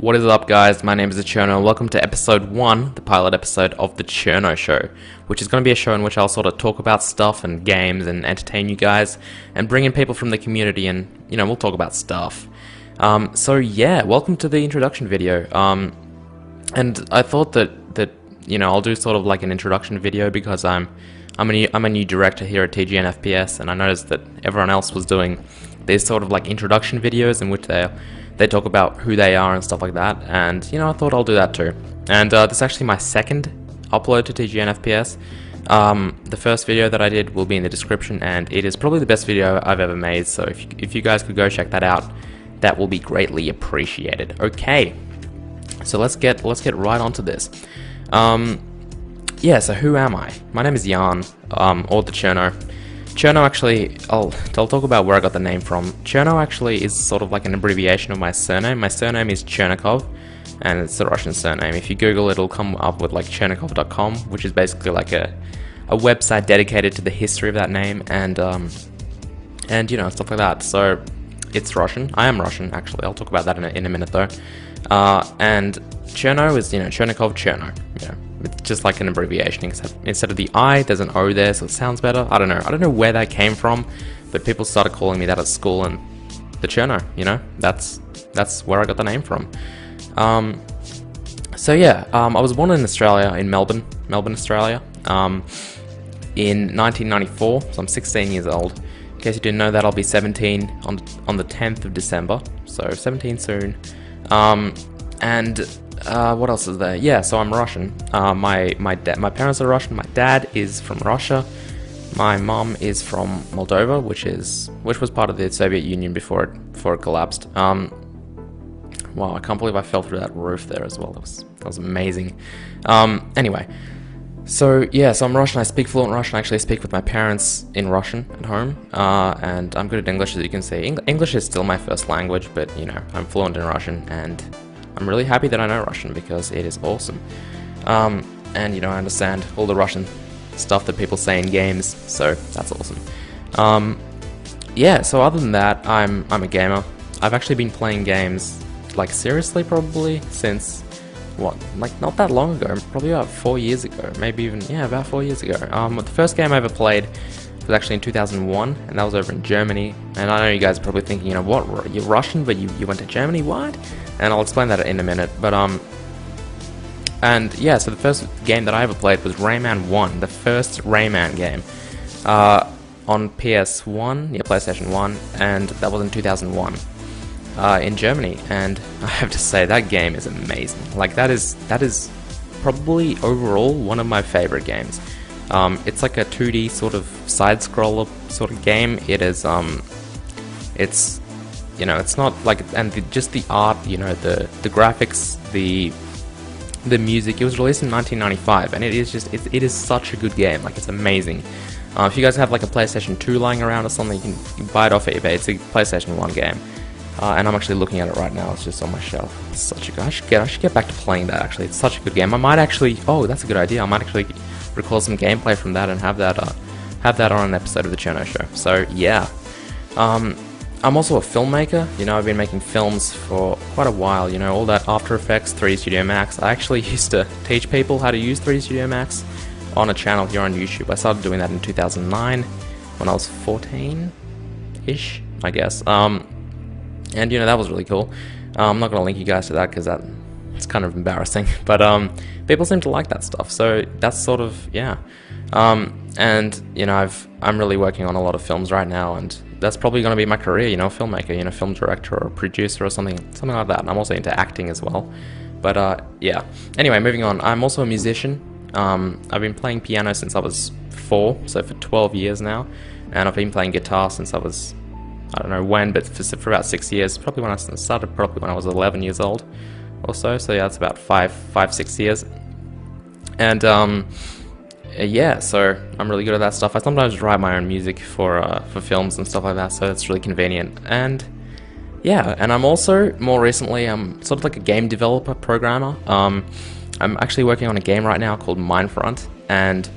What is up, guys? My name is Cherno. Welcome to episode 1, the pilot episode of the Cherno Show, which is going to be a show in which I'll sort of talk about stuff and games and entertain you guys and bring in people from the community and, we'll talk about stuff. So yeah, welcome to the introduction video. And I thought that I'll do sort of like an introduction video because I'm a new director here at TGN and I noticed that everyone else was doing these sort of like introduction videos in which they talk about who they are and stuff like that, and I thought I'll do that too. And this is actually my second upload to tgnFPS. The first video that I did will be in the description, and it is probably the best video I've ever made, so if you guys could go check that out, that will be greatly appreciated. Okay, so let's get right onto this. Yeah, so who am I? My name is Jan, or the Cherno. Cherno actually, I'll talk about where I got the name from. Cherno actually is sort of like an abbreviation of my surname. My surname is Chernikov, and it's a Russian surname. If you Google it, it'll come up with like Chernikov.com, which is basically like a website dedicated to the history of that name and stuff like that. So it's Russian. I am Russian, actually. I'll talk about that in a minute though. And Cherno is, Chernikov Cherno. It's just like an abbreviation, except instead of the I, there's an O there, so it sounds better. I don't know where that came from, but people started calling me that at school, and the Cherno, that's where I got the name from. So yeah, I was born in Australia, in Melbourne, Australia, in 1994, so I'm 16 years old. In case you didn't know that, I'll be 17 on the 10th of December, so 17 soon. What else is there? Yeah, so I'm Russian. My parents are Russian. My dad is from Russia. My mom is from Moldova, which was part of the Soviet Union before it collapsed. Wow, I can't believe I fell through that roof there as well. That was amazing. Anyway, so yeah, so I'm Russian. I speak fluent Russian. I actually speak with my parents in Russian at home, and I'm good at English, as you can see. English is still my first language, but I'm fluent in Russian, and I'm really happy that I know Russian because it is awesome. And I understand all the Russian stuff that people say in games, so that's awesome. Yeah, so other than that, I'm a gamer. I've actually been playing games, like seriously, probably since not that long ago, probably about 4 years ago, maybe even, yeah, about 4 years ago. The first game I ever played was actually in 2001, and that was over in Germany. And I know you guys are probably thinking, what, you're Russian, but you went to Germany, what? And I'll explain that in a minute, but and yeah, so the first game that I ever played was Rayman 1, the first Rayman game, on PS1, yeah, PlayStation 1, and that was in 2001, in Germany, and I have to say, that game is amazing. Like, that is probably overall one of my favorite games. It's like a 2D sort of side-scroller sort of game. It is, it's not like, and just the art, the graphics, the music. It was released in 1995, and it is such a good game. Like, it's amazing. If you guys have like a PlayStation 2 lying around or something, you can buy it off eBay. It's a PlayStation 1 game, and I'm actually looking at it right now. It's just on my shelf. It's such a good. I should get back to playing that. Actually, it's such a good game. I might actually. Oh, that's a good idea. I might actually record some gameplay from that and have that on an episode of the Cherno Show. So yeah. I'm also a filmmaker. I've been making films for quite a while. All that After Effects, 3D Studio Max. I actually used to teach people how to use 3D Studio Max on a channel here on YouTube. I started doing that in 2009 when I was 14-ish, I guess. And that was really cool. I'm not going to link you guys to that because it's kind of embarrassing. But people seem to like that stuff, so that's sort of, yeah. And I'm really working on a lot of films right now, and that's probably going to be my career, filmmaker, film director or producer or something like that. And I'm also into acting as well. But yeah. Anyway, moving on. I'm also a musician. I've been playing piano since I was 4, so for 12 years now. And I've been playing guitar since I was, I don't know when, but for about 6 years. Probably when I started, probably when I was 11 years old or so. So yeah, that's about 5-6 years. And yeah, so I'm really good at that stuff. I sometimes write my own music for films and stuff like that, so it's really convenient. And yeah, and I'm also, more recently, I'm sort of like a game developer, programmer. I'm actually working on a game right now called Minefront, and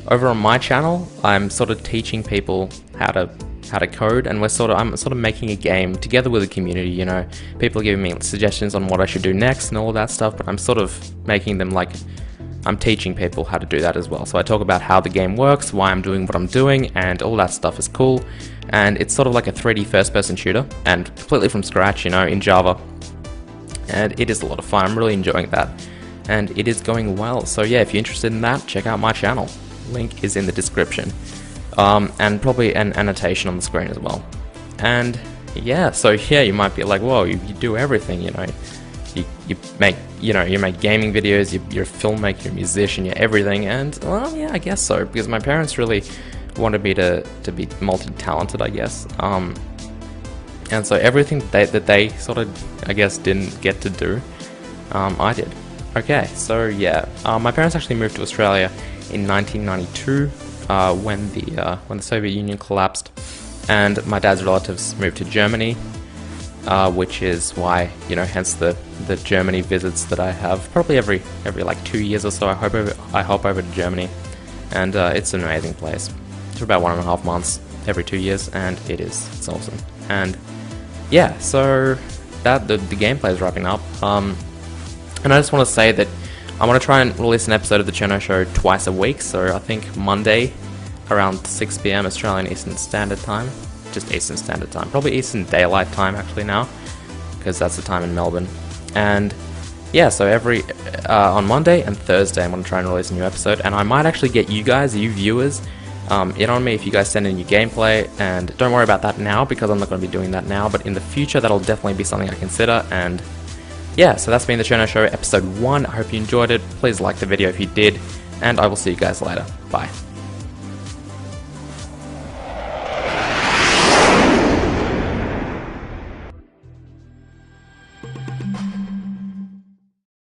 over on my channel, I'm sort of teaching people how to how to code, and I'm sort of making a game together with the community. You know, people are giving me suggestions on what I should do next and all of that stuff, but I'm sort of making them like I'm teaching people how to do that as well. So I talk about how the game works, why I'm doing what I'm doing, and all that stuff is cool. And it's sort of like a 3D first-person shooter, and completely from scratch, you know, in Java. And it is a lot of fun. I'm really enjoying that, and it is going well. So yeah, if you're interested in that, check out my channel. Link is in the description, and probably an annotation on the screen as well. And yeah, so yeah, you might be like, whoa, you do everything, you know. You make gaming videos, you're a filmmaker, you're a musician, you're everything. And well, yeah, I guess so, because my parents really wanted me to be multi-talented, I guess. And so everything that they sort of, I guess, didn't get to do, I did. Okay, so yeah, my parents actually moved to Australia in 1992 when the Soviet Union collapsed, and my dad's relatives moved to Germany, which is why, you know, hence the Germany visits that I have probably every like 2 years or so. I hop over to Germany, and it's an amazing place. For about 1.5 months every 2 years, and it's awesome. And yeah, so that the gameplay is wrapping up. And I just want to say that I want to try and release an episode of the Cherno Show twice a week. So I think Monday around 6 PM Australian Eastern Standard Time. Just Eastern Standard Time. Probably Eastern Daylight Time actually now, because that's the time in Melbourne. And yeah, so every on Monday and Thursday I'm going to try and release a new episode. And I might actually get you guys, you viewers, in on me if you guys send in your gameplay. And don't worry about that now, because I'm not going to be doing that now, but in the future that'll definitely be something I consider. And yeah, so that's been the Cherno Show episode 1. I hope you enjoyed it. Please like the video if you did, and I will see you guys later. Bye.